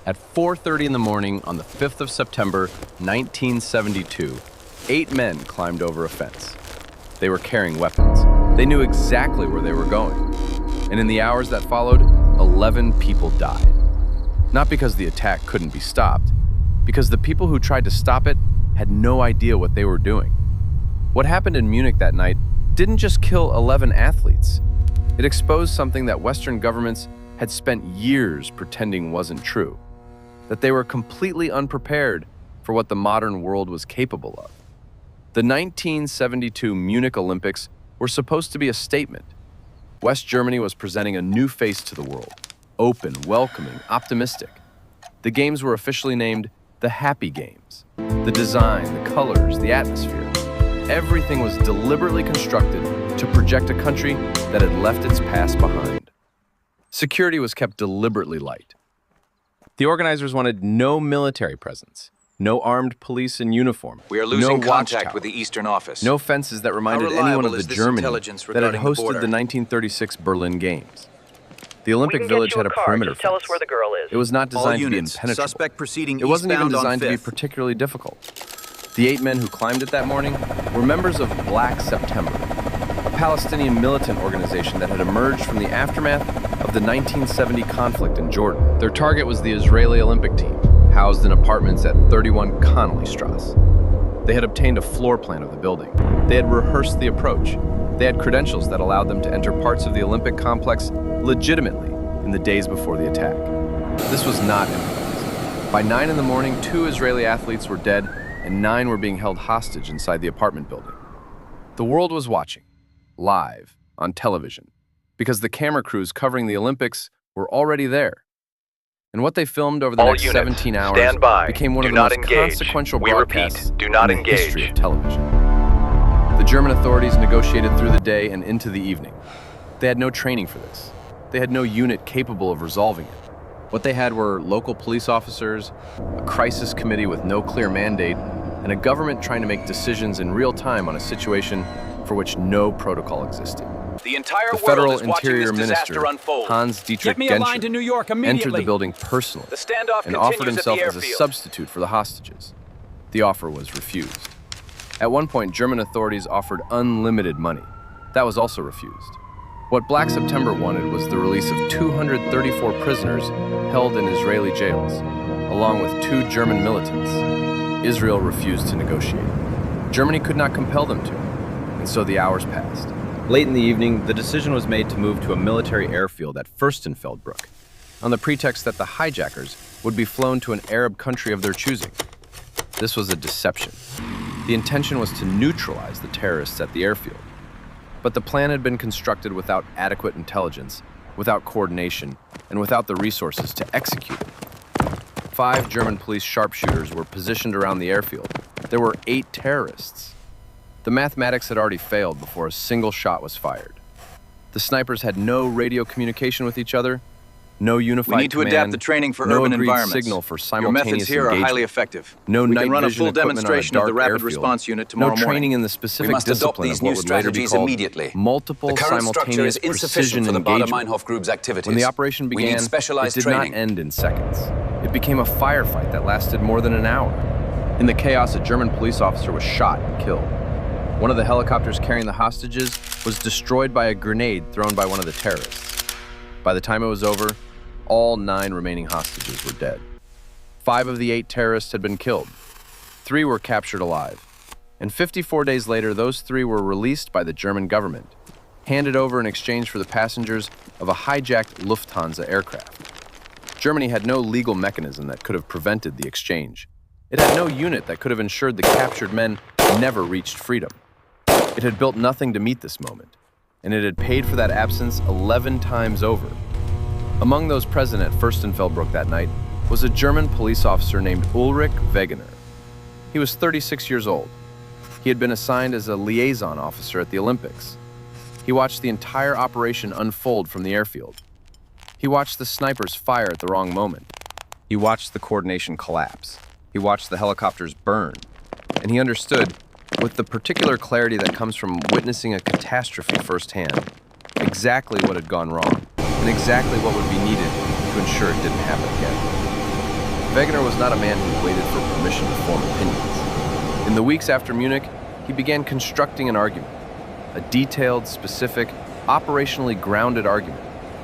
At 4:30 in the morning on the 5th of September, 1972, 8 men climbed over a fence. They were carrying weapons. They knew exactly where they were going. And in the hours that followed, 11 people died. Not because the attack couldn't be stopped, because the people who tried to stop it had no idea what they were doing. What happened in Munich that night didn't just kill 11 athletes. It exposed something that Western governments had spent years pretending wasn't true, that they were completely unprepared for what the modern world was capable of. The 1972 Munich Olympics were supposed to be a statement. West Germany was presenting a new face to the world, open, welcoming, optimistic. The games were officially named the Happy Games. The design, the colors, the atmosphere, everything was deliberately constructed to project a country that had left its past behind. Security was kept deliberately light. The organizers wanted no military presence, no armed police in uniform, We are losing no contact watchtower, with the Eastern Office. no fences that reminded How anyone reliable of the is this Germany intelligence that had regarding the hosted border? the 1936 Berlin Games. The Olympic We can get Village you a had a car. perimeter Just tell us fence. where the girl is. It was not All designed to be units, impenetrable. suspect proceeding It wasn't even eastbound on designed to be 5th. particularly difficult. The 8 men who climbed it that morning were members of Black September, a Palestinian militant organization that had emerged from the aftermath of the 1970 conflict in Jordan. Their target was the Israeli Olympic team, housed in apartments at 31 Connolly Strasse. They had obtained a floor plan of the building. They had rehearsed the approach. They had credentials that allowed them to enter parts of the Olympic complex legitimately in the days before the attack. This was not improvised. By 9 in the morning, 2 Israeli athletes were dead and 9 were being held hostage inside the apartment building. The world was watching, live, on television, because the camera crews covering the Olympics were already there. And what they filmed over the All next units, 17 hours stand by. became one Do of the not most engage. consequential We repeat, broadcasts do not in the history engage. of television. The German authorities negotiated through the day and into the evening. They had no training for this. They had no unit capable of resolving it. What they had were local police officers, a crisis committee with no clear mandate, and a government trying to make decisions in real time on a situation for which no protocol existed. The entire The world Federal is watching Interior this disaster Minister, unfold. Hans-Dietrich Get me a line to New York Genscher, immediately. entered the building personally The standoff and offered continues at the himself as a airfield. substitute for the hostages. The offer was refused. At one point, German authorities offered unlimited money. That was also refused. What Black September wanted was the release of 234 prisoners held in Israeli jails, along with 2 German militants. Israel refused to negotiate. Germany could not compel them to, and so the hours passed. Late in the evening, the decision was made to move to a military airfield at Fürstenfeldbruck, on the pretext that the hijackers would be flown to an Arab country of their choosing. This was a deception. The intention was to neutralize the terrorists at the airfield. But the plan had been constructed without adequate intelligence, without coordination, and without the resources to execute it. 5 German police sharpshooters were positioned around the airfield. There were 8 terrorists. The mathematics had already failed before a single shot was fired. The snipers had no radio communication with each other, no unified We need to command, adapt the training for no urban agreed environments. signal for Your simultaneous methods here engagement. are highly effective. No we night can run a vision full equipment on a demonstration of the dark rapid airfield. response unit tomorrow No morning. training in the specific We must adopt discipline these of new what would later be strategies called immediately. multiple The current structure simultaneous is insufficient precision for the engagement. Bader-Meinhof Group's activities. When the operation we began, need it specialized did training. not end in seconds. It became a firefight that lasted more than an hour. In the chaos, a German police officer was shot and killed. One of the helicopters carrying the hostages was destroyed by a grenade thrown by one of the terrorists. By the time it was over, all 9 remaining hostages were dead. 5 of the 8 terrorists had been killed. 3 were captured alive. And 54 days later, those 3 were released by the German government, handed over in exchange for the passengers of a hijacked Lufthansa aircraft. Germany had no legal mechanism that could have prevented the exchange. It had no unit that could have ensured the captured men never reached freedom. It had built nothing to meet this moment, and it had paid for that absence 11 times over. Among those present at Fürstenfeldbruck that night was a German police officer named Ulrich Wegener. He was 36 years old. He had been assigned as a liaison officer at the Olympics. He watched the entire operation unfold from the airfield. He watched the snipers fire at the wrong moment. He watched the coordination collapse. He watched the helicopters burn. And he understood, with the particular clarity that comes from witnessing a catastrophe firsthand, exactly what had gone wrong and exactly what would be needed to ensure it didn't happen again. Wegener was not a man who waited for permission to form opinions. In the weeks after Munich, he began constructing an argument, a detailed, specific, operationally grounded argument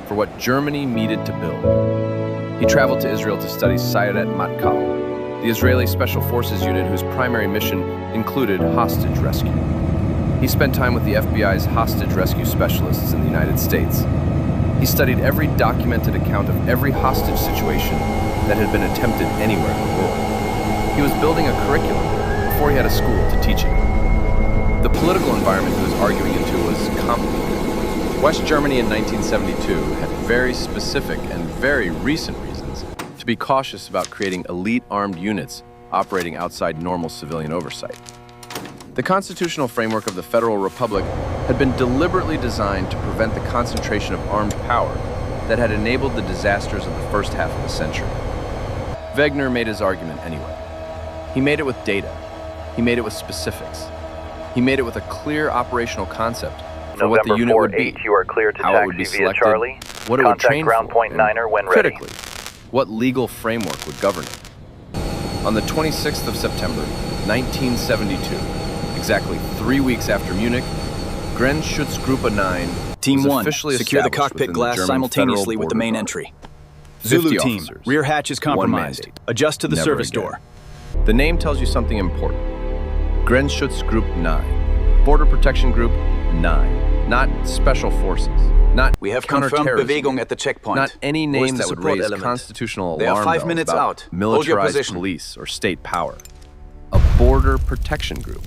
for what Germany needed to build. He traveled to Israel to study Sayeret Matkal, the Israeli Special Forces unit whose primary mission included hostage rescue. He spent time with the FBI's hostage rescue specialists in the United States. He studied every documented account of every hostage situation that had been attempted anywhere in the world. He was building a curriculum before he had a school to teach it. The political environment he was arguing into was complicated. West Germany in 1972 had very specific and very recent reasons to be cautious about creating elite armed units operating outside normal civilian oversight. The constitutional framework of the Federal Republic had been deliberately designed to prevent the concentration of armed power that had enabled the disasters of the first half of the century. Wegener made his argument anyway. He made it with data. He made it with specifics. He made it with a clear operational concept for what the unit would be, you are clear to how it would be taxi via selected, Charlie. what it would Contact train ground for, point and Niner when ready. critically, what legal framework would govern it. On the 26th of September, 1972, exactly 3 weeks after Munich, Grenzschutzgruppe 9 Team was 1, officially secure the established cockpit within glass German simultaneously Federal with the Border main Guard. entry. 50 Zulu team, officers, rear hatch is one compromised. mandate. Adjust to the Never service again. door. The name tells you something important. Grenzschutzgruppe 9. Border Protection Group 9. Not Special Forces. Not We have confirmed counter-terrorism. Bewegung at the checkpoint. Not any Wo ist name the that would support raise element? constitutional They are alarm 5 bells minutes about out. Hold your militarized position. police or state power. A border protection group.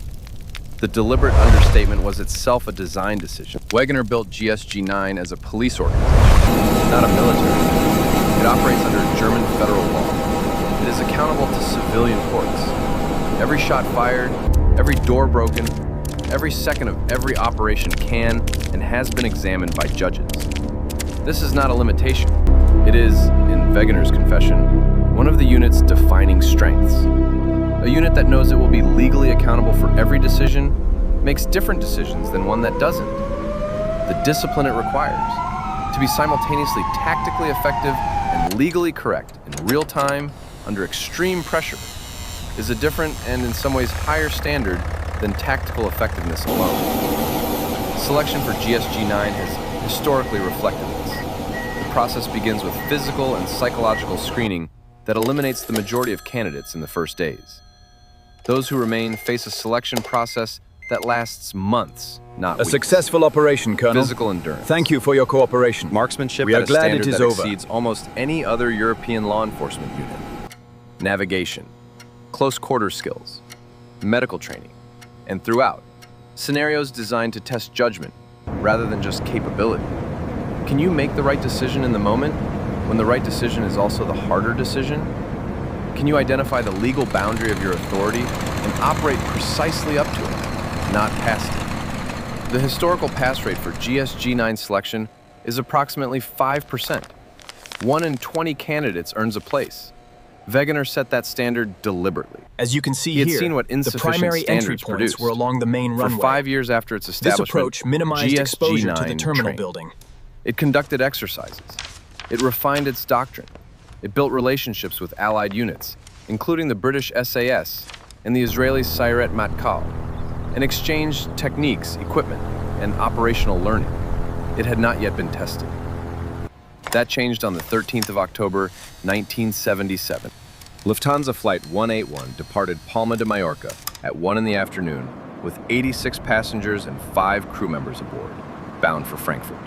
The deliberate understatement was itself a design decision. Wegener built GSG-9 as a police organization, not a military. It operates under German federal law. It is accountable to civilian courts. Every shot fired, every door broken, every second of every operation can and has been examined by judges. This is not a limitation. It is, in Wegener's confession, one of the unit's defining strengths. A unit that knows it will be legally accountable for every decision makes different decisions than one that doesn't. The discipline it requires to be simultaneously tactically effective and legally correct in real time under extreme pressure is a different and in some ways higher standard than tactical effectiveness alone. Selection for GSG-9 has historically reflected this. The process begins with physical and psychological screening that eliminates the majority of candidates in the first days. Those who remain face a selection process that lasts months, not A weeks. successful operation, Colonel. Physical endurance. Thank you for your cooperation. Marksmanship We at are a glad standard it is that over. exceeds almost any other European law enforcement unit. Navigation, close quarter skills, medical training, and throughout, scenarios designed to test judgment rather than just capability. Can you make the right decision in the moment when the right decision is also the harder decision? Can you identify the legal boundary of your authority and operate precisely up to it, not past it? The historical pass rate for GSG-9 selection is approximately 5%. 1 in 20 candidates earns a place. Wegener set that standard deliberately. As you can see He had here, seen what the insufficient primary entry standards points produced. were along the main For runway. 5 years after its This establishment, approach minimized exposure to the GSG-9 terminal trained. building. It conducted exercises. It refined its doctrine. It built relationships with allied units, including the British SAS and the Israeli Sayeret Matkal, and exchanged techniques, equipment, and operational learning. It had not yet been tested. That changed on the 13th of October, 1977. Lufthansa Flight 181 departed Palma de Mallorca at 1 in the afternoon with 86 passengers and 5 crew members aboard, bound for Frankfurt.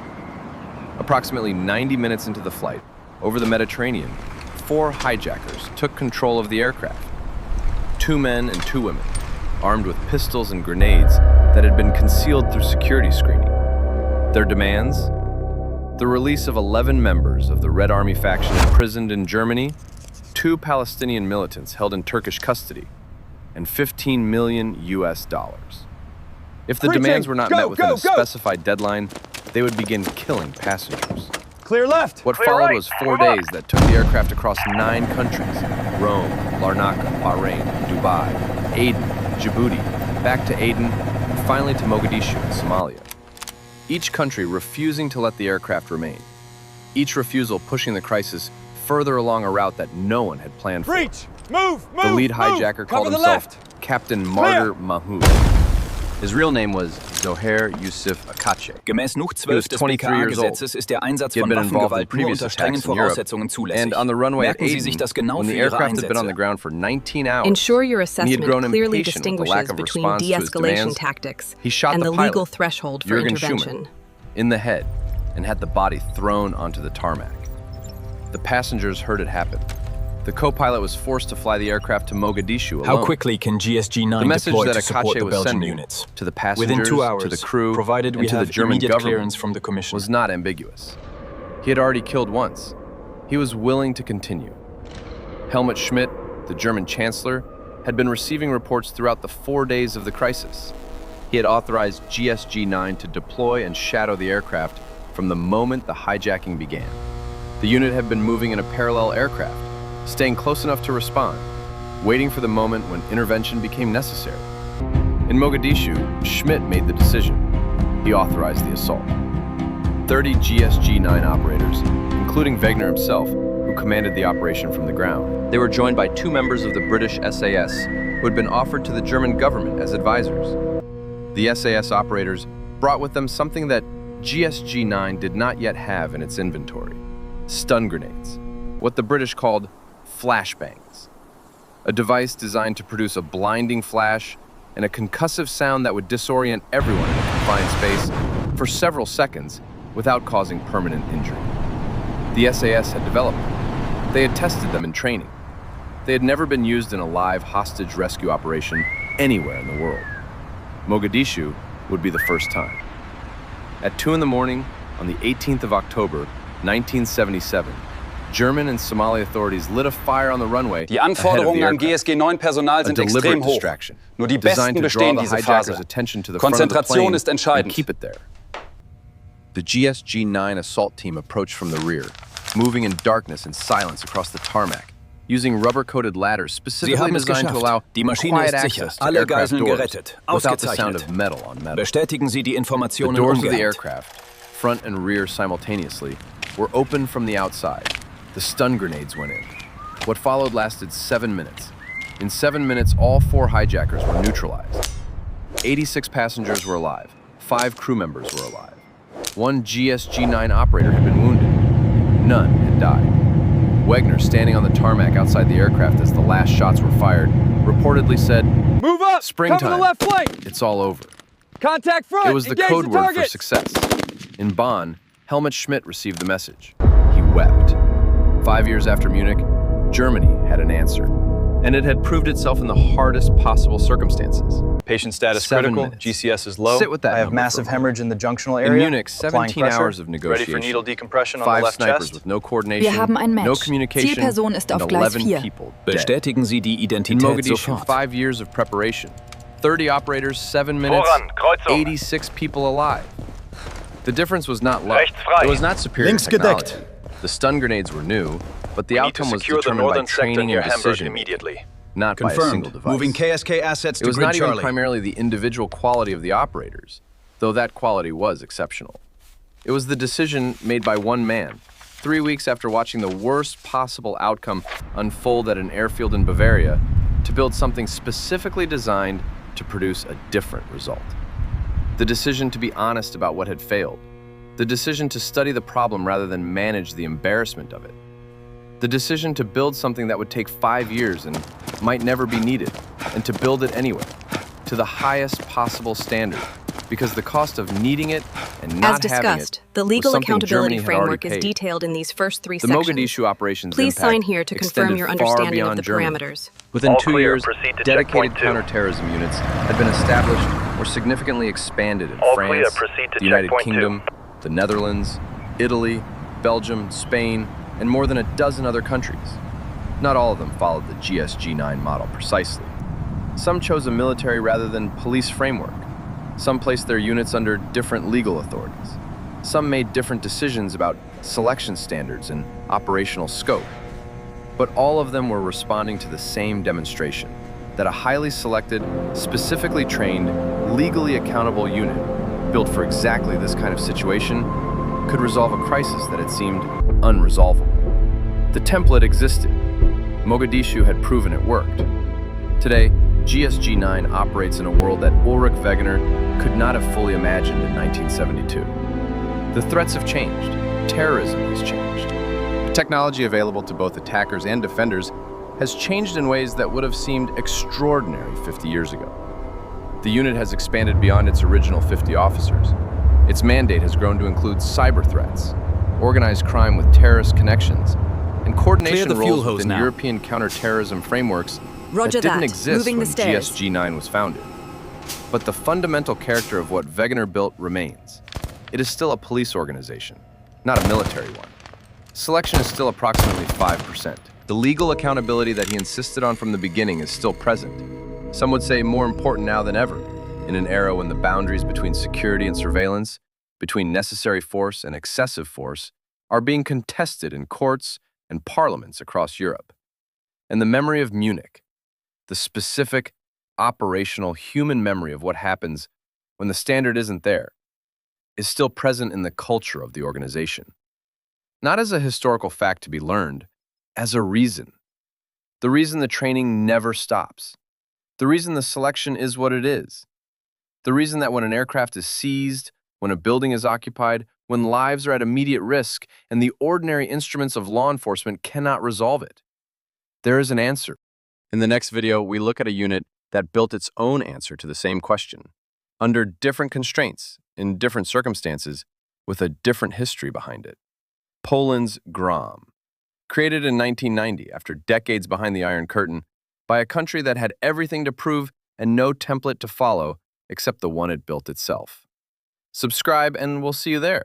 Approximately 90 minutes into the flight, over the Mediterranean, 4 hijackers took control of the aircraft. 2 men and 2 women, armed with pistols and grenades that had been concealed through security screening. Their demands? The release of 11 members of the Red Army faction imprisoned in Germany, 2 Palestinian militants held in Turkish custody, and 15 million US dollars. If the demands were not met within a specified deadline, they would begin killing passengers. Clear left. What Clear followed right. was 4 days that took the aircraft across 9 countries: Rome, Larnaca, Bahrain, Dubai, Aden, Djibouti, back to Aden, and finally to Mogadishu in Somalia. Each country refusing to let the aircraft remain. Each refusal pushing the crisis further along a route that no one had planned for. Move! The lead hijacker called Cover the himself left! Captain Martyr Mahmoud. His real name was Zohair Yusuf Akache. Gemäß Nuch He was 12 des 23 years old. BKA-Gesetzes ist der Einsatz He had von been involved in Waffengewalt nur previous unter strengen attacks in Europe. Voraussetzungen zulässig. And on the runway at Merken Sie sich Aden, das genau when für the Ihre aircraft had been on the Einsätze. ground for 19 hours, Ensure your and he had assessment grown clearly impatient with the lack distinguishes of between response to his de-escalation demands. tactics He shot and the the pilot, legal threshold for Jürgen intervention. Schumann, in the head and had the body thrown onto the tarmac. The passengers heard it happen. The co-pilot was forced to fly the aircraft to Mogadishu alone. How quickly can The GSG-9 message deploy that to support Akache the was Belgian sending units? to the passengers, Within 2 hours, to the crew, provided we and to the have German immediate government clearance from the Commission. was not ambiguous. He had already killed once. He was willing to continue. Helmut Schmidt, the German chancellor, had been receiving reports throughout the 4 days of the crisis. He had authorized GSG-9 to deploy and shadow the aircraft from the moment the hijacking began. The unit had been moving in a parallel aircraft, staying close enough to respond, waiting for the moment when intervention became necessary. In Mogadishu, Schmidt made the decision. He authorized the assault. 30 GSG-9 operators, including Wegener himself, who commanded the operation from the ground. They were joined by 2 members of the British SAS, who had been offered to the German government as advisors. The SAS operators brought with them something that GSG-9 did not yet have in its inventory: stun grenades, what the British called flashbangs, a device designed to produce a blinding flash and a concussive sound that would disorient everyone in a confined space for several seconds without causing permanent injury. The SAS had developed them. They had tested them in training. They had never been used in a live hostage rescue operation anywhere in the world. Mogadishu would be the first time. At 2 in the morning, on the 18th of October, 1977, German and Somali authorities lit a fire on the runway. Die Anforderungen an GSG-9-Personal sind extrem hoch. Nur die Besten bestehen diese Phase. Konzentration ist entscheidend. Keep it there. The GSG-9 assault team approached from the rear, moving in darkness and silence across the tarmac, using rubber-coated ladders specifically designed to allow Die Maschine quiet ist sicher. access to Alle aircraft Geiseln doors gerettet. without the sound Ausgezeichnet. of metal on metal. Bestätigen Sie die The Informationen doors of the umgehend. aircraft, front and rear simultaneously, were open from the outside. The stun grenades went in. What followed lasted 7 minutes. In 7 minutes, all 4 hijackers were neutralized. 86 passengers were alive. 5 crew members were alive. 1 GSG-9 operator had been wounded. None had died. Wegener, standing on the tarmac outside the aircraft as the last shots were fired, reportedly said, Move up! "Springtime. Cover the left flank! It's all over." Contact front! It was the Engage code the word for targets! success. In Bonn, Helmut Schmidt received the message. He wept. 5 years after Munich, Germany had an answer. And it had proved itself in the hardest possible circumstances. Patient status 7 critical. minutes. GCS is low. Sit with that I have number massive for a moment. hemorrhage in the junctional area. In Munich, Applying 17 pressure. hours of Ready negotiation. for needle decompression on 5 the left snipers chest. with no coordination, Wir haben ein Match. no communication, Zielperson ist auf and Gleis 11 4. people dead. Bestätigen Sie die In Identität Mogadishu, sofort. 5 years of preparation. 30 operators, 7 minutes, Voran, Kreuzung. 86 people alive. The difference was not luck. Rechts frei. It was not superior Links technology. gedeckt. The stun grenades were new, but the We need to outcome was secure the determined by northern sector training near and Hamburg decision, immediately. not by a single Confirmed. device. Moving KSK assets It to was Grid not even Charlie. primarily the individual quality of the operators, though that quality was exceptional. It was the decision made by one man, 3 weeks after watching the worst possible outcome unfold at an airfield in Bavaria, to build something specifically designed to produce a different result. The decision to be honest about what had failed. The decision to study the problem rather than manage the embarrassment of it. The decision to build something that would take 5 years and might never be needed, and to build it anyway, to the highest possible standard, because the cost of needing it and As not having it discussed, the legal was something accountability Germany had already framework is paid. detailed in these first 3 The sections. Mogadishu operations Please impact sign here to confirm extended your far understanding of beyond the Germany. parameters. Within All 2 clear. years, Proceed to dedicated checkpoint 2. counter-terrorism units had been established or significantly expanded in All France, clear. Proceed to the United checkpoint 2. Kingdom, the Netherlands, Italy, Belgium, Spain, and more than a dozen other countries. Not all of them followed the GSG-9 model precisely. Some chose a military rather than police framework. Some placed their units under different legal authorities. Some made different decisions about selection standards and operational scope. But all of them were responding to the same demonstration, that a highly selected, specifically trained, legally accountable unit, built for exactly this kind of situation, could resolve a crisis that had seemed unresolvable. The template existed. Mogadishu had proven it worked. Today, GSG-9 operates in a world that Ulrich Wegener could not have fully imagined in 1972. The threats have changed. Terrorism has changed. The technology available to both attackers and defenders has changed in ways that would have seemed extraordinary 50 years ago. The unit has expanded beyond its original 50 officers. Its mandate has grown to include cyber threats, organized crime with terrorist connections, and coordination roles within European counter-terrorism frameworks that didn't exist when GSG-9 was founded. But the fundamental character of what Wegener built remains. It is still a police organization, not a military one. Selection is still approximately 5%. The legal accountability that he insisted on from the beginning is still present. Some would say more important now than ever, in an era when the boundaries between security and surveillance, between necessary force and excessive force, are being contested in courts and parliaments across Europe. And the memory of Munich, the specific, operational, human memory of what happens when the standard isn't there, is still present in the culture of the organization. Not as a historical fact to be learned, as a reason. The reason the training never stops. The reason the selection is what it is. The reason that when an aircraft is seized, when a building is occupied, when lives are at immediate risk, and the ordinary instruments of law enforcement cannot resolve it. There is an answer. In the next video, we look at a unit that built its own answer to the same question, under different constraints, in different circumstances, with a different history behind it. Poland's GROM. Created in 1990 after decades behind the Iron Curtain by a country that had everything to prove and no template to follow except the one it built itself. Subscribe and we'll see you there.